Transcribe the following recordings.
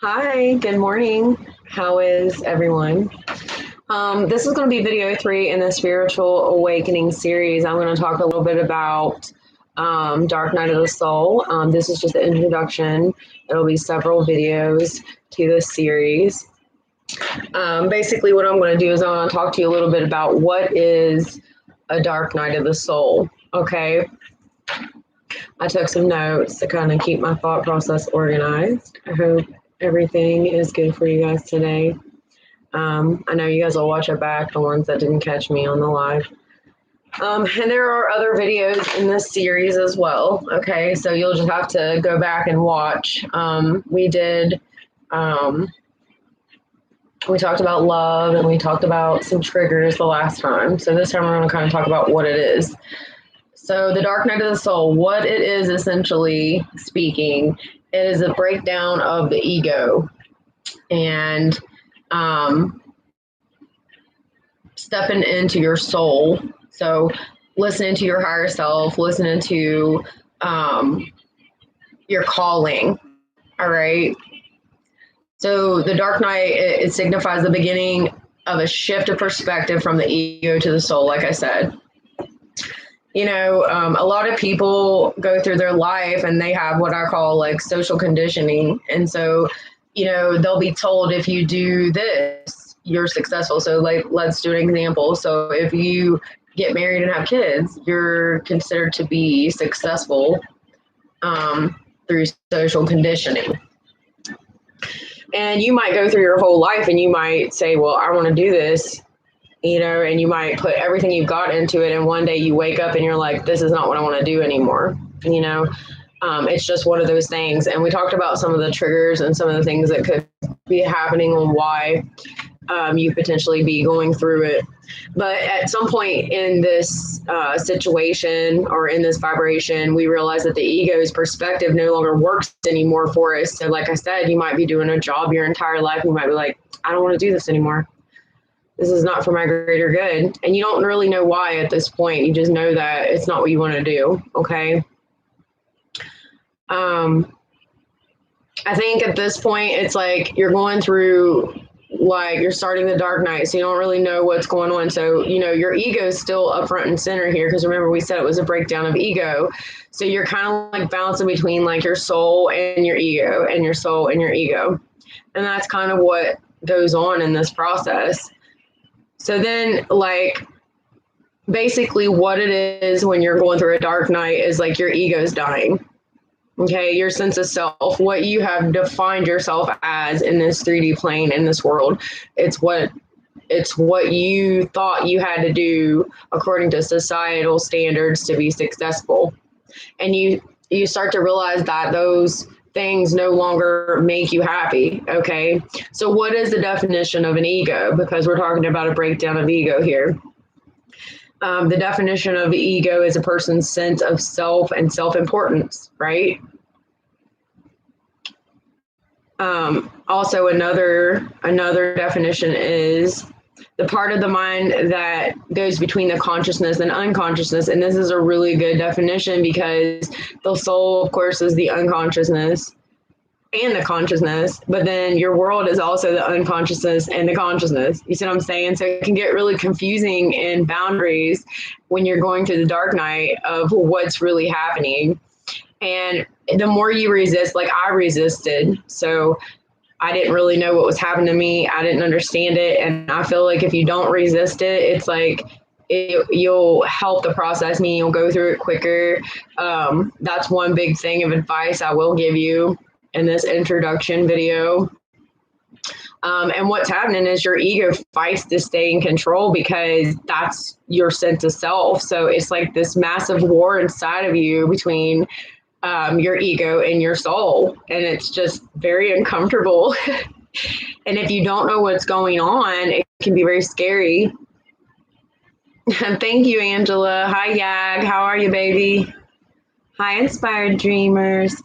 Hi, good morning. How is everyone? This is going to be video 3 in the Spiritual Awakening series. I'm going to talk a little bit about Dark Night of the Soul. This is just the introduction. It'll be several videos to this series. Basically, what I'm going to do is I'm going to talk to you a little bit about what is a Dark Night of the Soul. Okay. I took some notes to kind of keep my thought process organized. I hope everything is good for you guys today. I know you guys will watch it back, the ones that didn't catch me on the live. And there are other videos in this series as well. Okay, so you'll just have to go back and watch. We talked about love and we talked about some triggers the last time. So this time we're going to kind of talk about what it is. So the Dark Night of the Soul, what it is essentially speaking, it is a breakdown of the ego and stepping into your soul. So listening to your higher self, listening to your calling. All right. So the Dark Night, it signifies the beginning of a shift of perspective from the ego to the soul, like I said. You know, a lot of people go through their life and they have what I call like social conditioning. And so, you know, they'll be told if you do this, you're successful. So like, let's do an example. So if you get married and have kids, you're considered to be successful through social conditioning. And you might go through your whole life and you might say, well, I want to do this, you know, and you might put everything you've got into it. And one day you wake up and you're like, this is not what I want to do anymore. You know, it's just one of those things. And we talked about some of the triggers and some of the things that could be happening and why you potentially be going through it. But at some point in this situation or in this vibration, we realize that the ego's perspective no longer works anymore for us. So like I said, you might be doing a job your entire life. You might be like, I don't want to do this anymore. This is not for my greater good. And you don't really know why at this point. You just know that it's not what you want to do. Okay. I think at this point, it's like you're going through, like you're starting the dark night. So you don't really know what's going on. So, you know, your ego is still up front and center here. Because remember, we said it was a breakdown of ego. So you're kind of like bouncing between like your soul and your ego and your soul and your ego. And that's kind of what goes on in this process. So then, like, basically what it is when you're going through a dark night is like your ego's dying. Okay, your sense of self, what you have defined yourself as in this 3D plane, in this world, it's what you thought you had to do according to societal standards to be successful. And you start to realize that those things no longer make you happy. Okay. So what is the definition of an ego? Because we're talking about a breakdown of ego here. The definition of ego is a person's sense of self and self-importance, right? Also another definition is the part of the mind that goes between the consciousness and unconsciousness. And this is a really good definition because the soul, of course, is the unconsciousness and the consciousness, but then your world is also the unconsciousness and the consciousness. You see what I'm saying? So it can get really confusing in boundaries when you're going through the dark night of what's really happening. And the more you resist, like I resisted, so I didn't really know what was happening to me. I didn't understand it. And I feel like if you don't resist it, it's like you'll help the process, meaning you'll go through it quicker. That's one big thing of advice I will give you in this introduction video. And what's happening is your ego fights to stay in control because that's your sense of self. So it's like this massive war inside of you between your ego and your soul. And it's just very uncomfortable. And if you don't know what's going on, it can be very scary. Thank you, Angela. Hi, Yag. How are you, baby? Hi, Inspired Dreamers.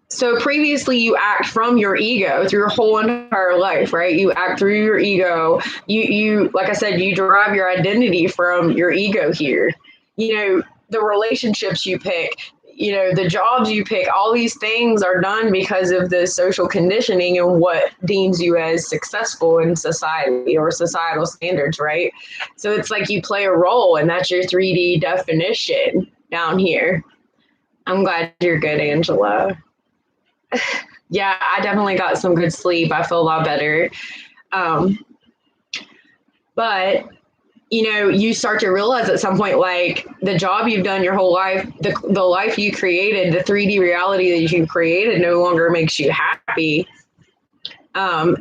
So previously you act from your ego through your whole entire life, right? You act through your ego. You, like I said, you derive your identity from your ego here. You know, the relationships you pick, the jobs you pick, all these things are done because of the social conditioning and what deems you as successful in society or societal standards, right? So it's like you play a role, and that's your 3D definition down here. I'm glad you're good, Angela. Yeah, I definitely got some good sleep. I feel a lot better. But you start to realize at some point, like the job you've done your whole life, the life you created, the 3D reality that you created no longer makes you happy. Some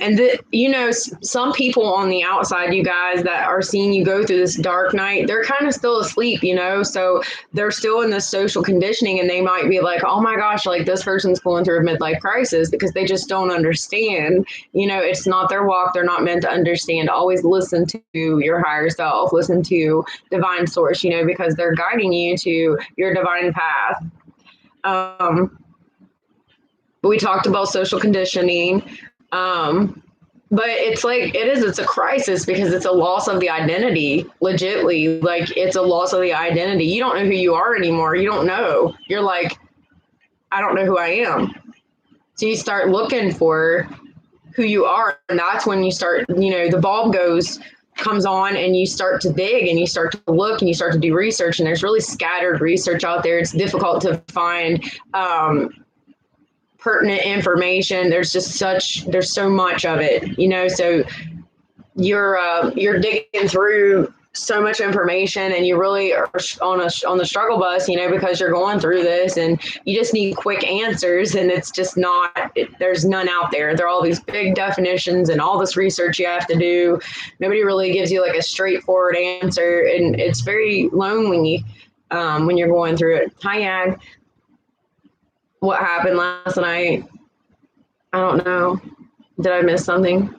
people on the outside, you guys that are seeing you go through this dark night, they're kind of still asleep, so they're still in this social conditioning, and they might be like, oh my gosh, like this person's going through a midlife crisis, because they just don't understand. It's not their walk. They're not meant to understand. Always listen to your higher self, listen to divine source, because they're guiding you to your divine path. We talked about social conditioning. But it's a crisis, because it's a loss of the identity, legitly. Like, it's a loss of the identity. You don't know who you are anymore. You don't know. You're like, I don't know who I am. So you start looking for who you are. And that's when you start, the bulb comes on, and you start to dig, and you start to look, and you start to do research. And there's really scattered research out there. It's difficult to find, pertinent information. There's so much of it, so you're digging through so much information, and you really are on the struggle bus, because you're going through this, and you just need quick answers, and it's just there's none out there. There are all these big definitions and all this research you have to do. Nobody really gives you like a straightforward answer, and it's very lonely when you're going through it. Hi, Yag. What happened last night? I don't know. Did I miss something?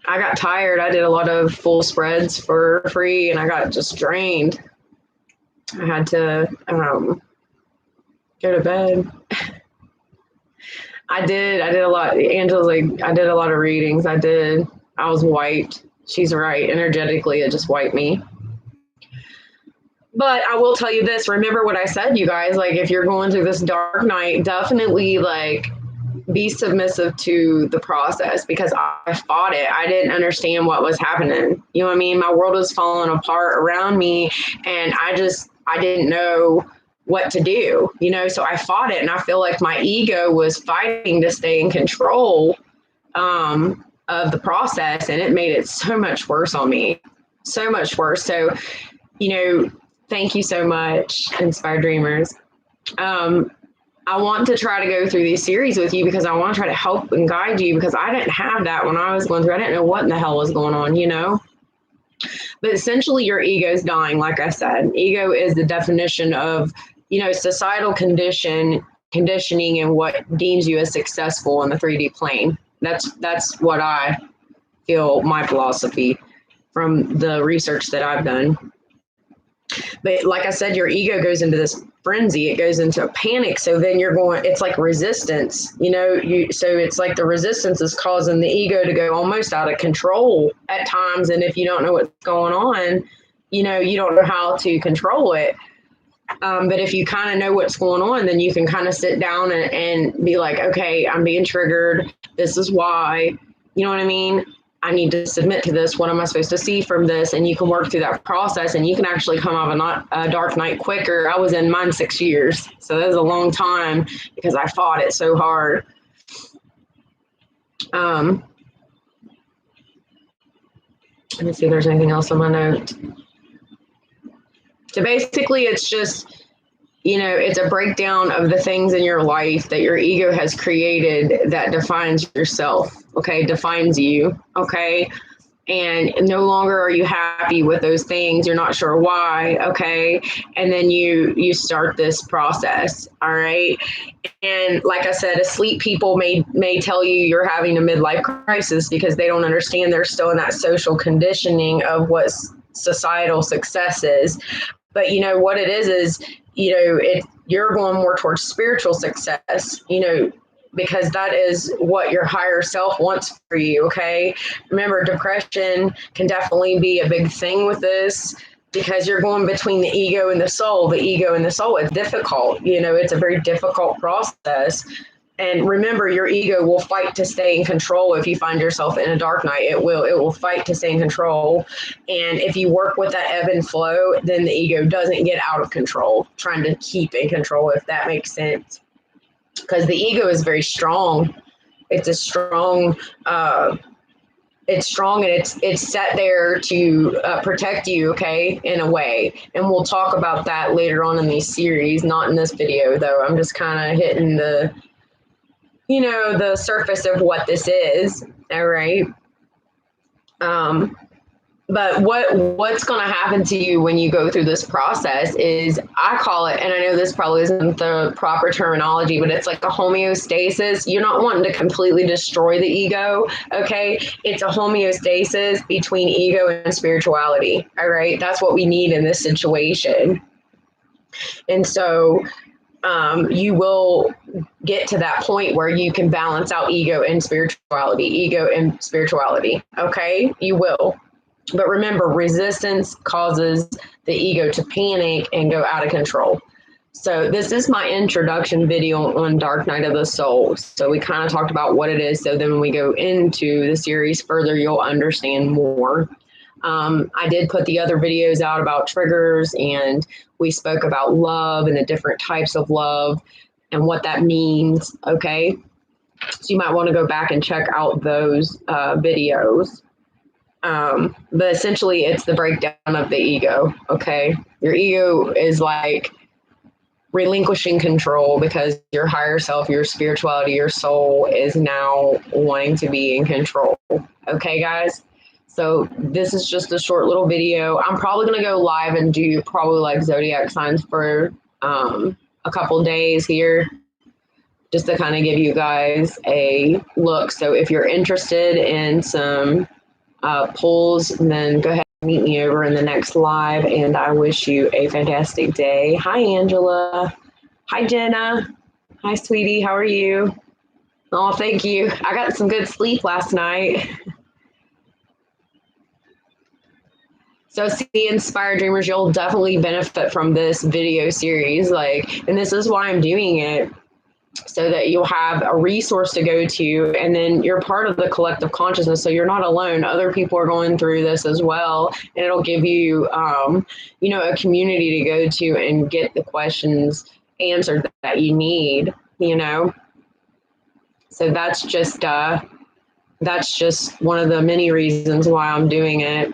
I got tired. I did a lot of full spreads for free, and I got just drained. I had to go to bed. I did a lot. Angela's like, I did a lot of readings. I was wiped. She's right. Energetically, it just wiped me. But I will tell you this, remember what I said, you guys, like if you're going through this dark night, definitely like be submissive to the process, because I fought it. I didn't understand what was happening. You know what I mean? My world was falling apart around me, and I didn't know what to do, so I fought it. And I feel like my ego was fighting to stay in control of the process, and it made it so much worse on me, so much worse. So, thank you so much, Inspired Dreamers. I want to try to go through these series with you, because I want to try to help and guide you, because I didn't have that when I was going through. I didn't know what in the hell was going on, But essentially, your ego is dying. Like I said, ego is the definition of, societal conditioning and what deems you as successful in the 3D plane. That's what I feel, my philosophy from the research that I've done. But like I said, your ego goes into this frenzy. It goes into a panic. So then it's like resistance, so it's like the resistance is causing the ego to go almost out of control at times. And if you don't know what's going on, you don't know how to control it. But if you kind of know what's going on, then you can kind of sit down and be like, okay, I'm being triggered. This is why, you know what I mean? I need to submit to this. What am I supposed to see from this? And you can work through that process, and you can actually come out of a dark night quicker. I was in mine 6 years. So that was a long time, because I fought it so hard. Let me see if there's anything else on my note. So basically, it's just, it's a breakdown of the things in your life that your ego has created that defines yourself, okay, defines you, okay? And no longer are you happy with those things. You're not sure why, okay? And then you start this process, all right? And like I said, asleep people may tell you you're having a midlife crisis, because they don't understand. They're still in that social conditioning of what societal success is. But what it is, you're going more towards spiritual success, because that is what your higher self wants for you. Okay. Remember, depression can definitely be a big thing with this. because you're going between the ego and the soul. The ego and the soul is difficult. You know, it's a very difficult process. And remember, your ego will fight to stay in control. If you find yourself in a dark night, it will fight to stay in control. And if you work with that ebb and flow, then the ego doesn't get out of control, trying to keep in control, if that makes sense. Because the ego is very strong. It's a strong, it's strong, and it's set there to protect you, okay, in a way. And we'll talk about that later on in these series, not in this video though. I'm just kind of hitting the, you know, the surface of what this is. All right. But what's going to happen to you when you go through this process is, I call it, and I know this probably isn't the proper terminology, but it's like a homeostasis. You're not wanting to completely destroy the ego, okay? It's a homeostasis between ego and spirituality, all right? That's what we need in this situation. And so you will get to that point where you can balance out ego and spirituality, okay? You will. But remember, resistance causes the ego to panic and go out of control. So this is my introduction video on Dark Night of the Soul. So we kind of talked about what it is. So then when we go into the series further, you'll understand more. I did put the other videos out about triggers, and we spoke about love and the different types of love and what that means, okay? So you might want to go back and check out those videos. But essentially, it's the breakdown of the ego, okay? Your ego is like relinquishing control because your higher self, your spirituality, your soul is now wanting to be in control, okay, guys? So this is just a short little video. I'm probably going to go live and do probably like zodiac signs for a couple days here, just to kind of give you guys a look. So if you're interested in some polls, then go ahead and meet me over in the next live, and I wish you a fantastic day. Hi, Angela. Hi, Jenna. Hi, sweetie. How are you? Oh, thank you. I got some good sleep last night. So see, Inspired Dreamers, you'll definitely benefit from this video series. And this is why I'm doing it, so that you'll have a resource to go to, and then you're part of the collective consciousness. So you're not alone. Other people are going through this as well. And it'll give you, you know, a community to go to and get the questions answered that you need, you know? So that's just one of the many reasons why I'm doing it.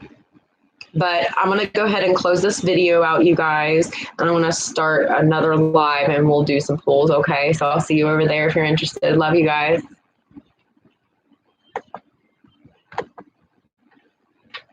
But I'm going to go ahead and close this video out, you guys. And I'm going to start another live, and we'll do some polls, okay? So I'll see you over there if you're interested. Love you guys.